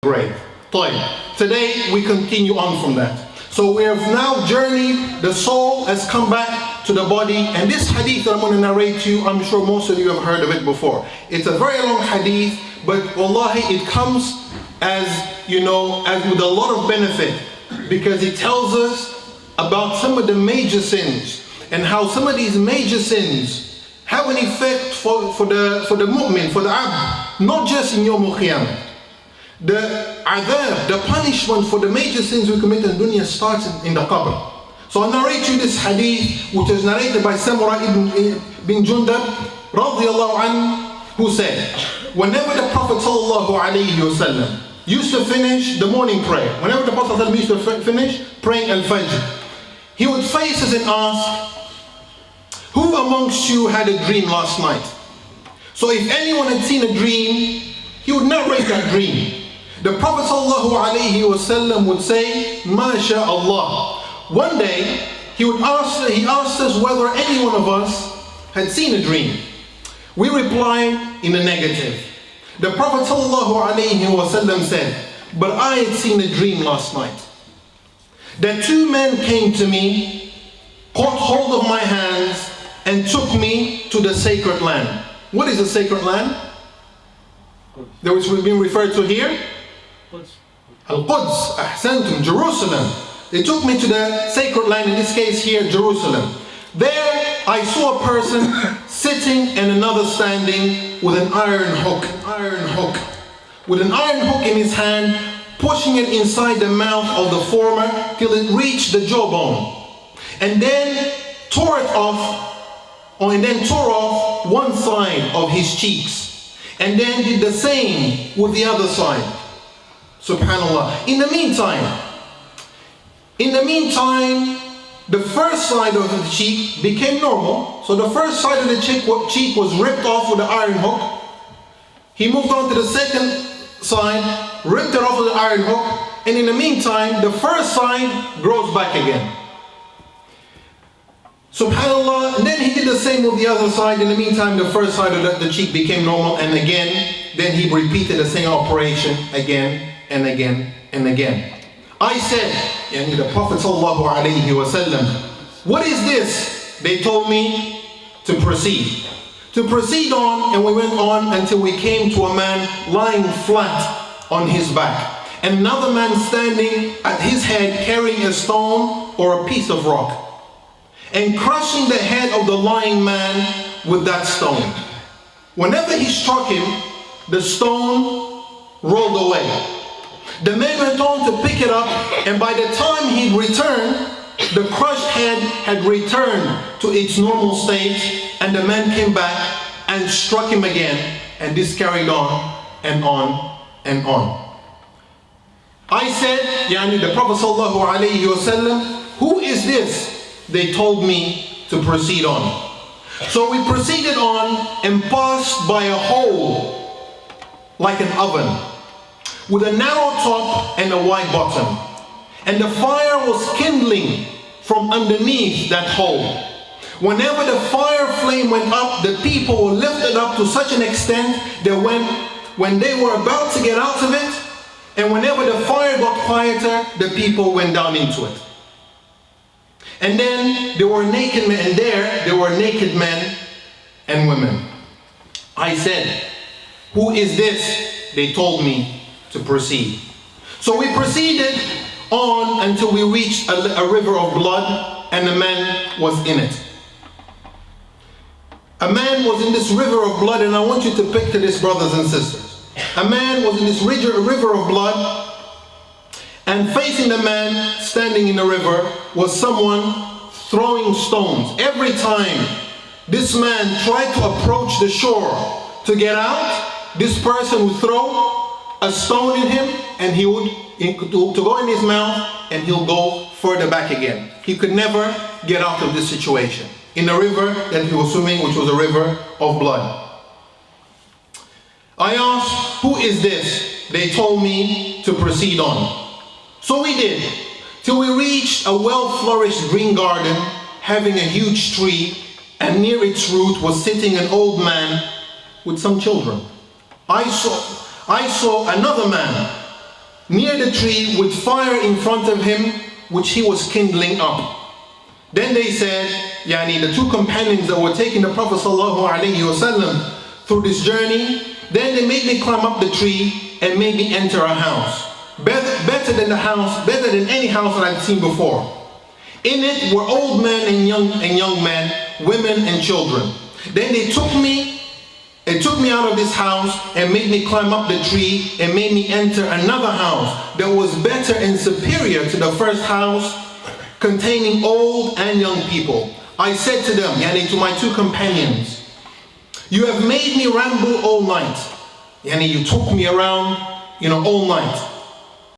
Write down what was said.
grave. Today we continue on from that. So we have now journeyed, the soul has come back to the body, and this hadith that I'm going to narrate to you, I'm sure most of you have heard of it before. It's a very long hadith, but wallahi it comes as, you know, as with a lot of benefit, because it tells us about some of the major sins, and how some of these major sins have an effect for the mu'min, for the abd, not just in Yawm al-Qiyamah. The adhab, the punishment for the major sins we commit in dunya starts in the qabr. So I'll narrate you this hadith, which is narrated by Samurah ibn Jundab radiyallahu anhu, who said, whenever the Prophet sallallahu alayhi wasallam used to finish the morning prayer, whenever the Prophet sallallahu used to finish praying al-Fajr, he would face us and ask, who amongst you had a dream last night? So if anyone had seen a dream, he would narrate that dream. The Prophet ﷺ would say, Masha Allah. One day, he asked us whether any one of us had seen a dream. We replied in the negative. The Prophet ﷺ said, but I had seen a dream last night. That two men came to me, caught hold of my hands, and took me to the sacred land. What is the sacred land? That which we've been referred to here? Al-Quds, Ahsantum, Jerusalem. They took me to the sacred land, in this case here, Jerusalem. There I saw a person sitting and another standing with an iron hook. With an iron hook in his hand, pushing it inside the mouth of the former till it reached the jawbone. And then tore off one side of his cheeks. And then did the same with the other side. Subhanallah. In the meantime, the first side of the cheek became normal. So the first side of the cheek was ripped off with the iron hook. He moved on to the second side, ripped it off with the iron hook. And in the meantime, the first side grows back again. Subhanallah, and then he did the same with the other side. In the meantime, the first side of the cheek became normal, and again, then he repeated the same operation again and again and again. I said, the Prophet ﷺ, what is this? They told me to proceed. To proceed on, and we went on until we came to a man lying flat on his back, and another man standing at his head carrying a stone or a piece of rock, and crushing the head of the lying man with that stone. Whenever he struck him, the stone rolled away. The man went on to pick it up, and by the time he returned, the crushed head had returned to its normal state, and the man came back and struck him again, and this carried on and on and on. I said, the Prophet ﷺ, who is this? They told me to proceed on. So we proceeded on and passed by a hole like an oven with a narrow top and a wide bottom. And the fire was kindling from underneath that hole. Whenever the fire flame went up, the people were lifted up to such an extent that when they were about to get out of it, and whenever the fire got quieter, the people went down into it. And then there were naked men, and there were naked men and women. I said, who is this? They told me to proceed. So we proceeded on until we reached a river of blood, and a man was in it. A man was in this river of blood, and I want you to picture this, brothers and sisters. A man was in this river of blood, and facing the man standing in the river was someone throwing stones. Every time this man tried to approach the shore to get out, this person would throw a stone in him, and he would to go in his mouth, and he'll go further back again. He could never get out of this situation in the river that he was swimming, which was a river of blood. I asked, who is this? They told me to proceed on. So we did, till we reached a well-flourished green garden having a huge tree, and near its root was sitting an old man with some children. I saw another man near the tree with fire in front of him, which he was kindling up. Then they said, the two companions that were taking the Prophet ﷺ through this journey, then they made me climb up the tree and made me enter a house. Better than any house that I'd seen before. In it were old men and young men, women and children. Then they took me out of this house and made me climb up the tree and made me enter another house that was better and superior to the first house, containing old and young people. I said to them, to my two companions, you have made me ramble all night. You took me around, all night.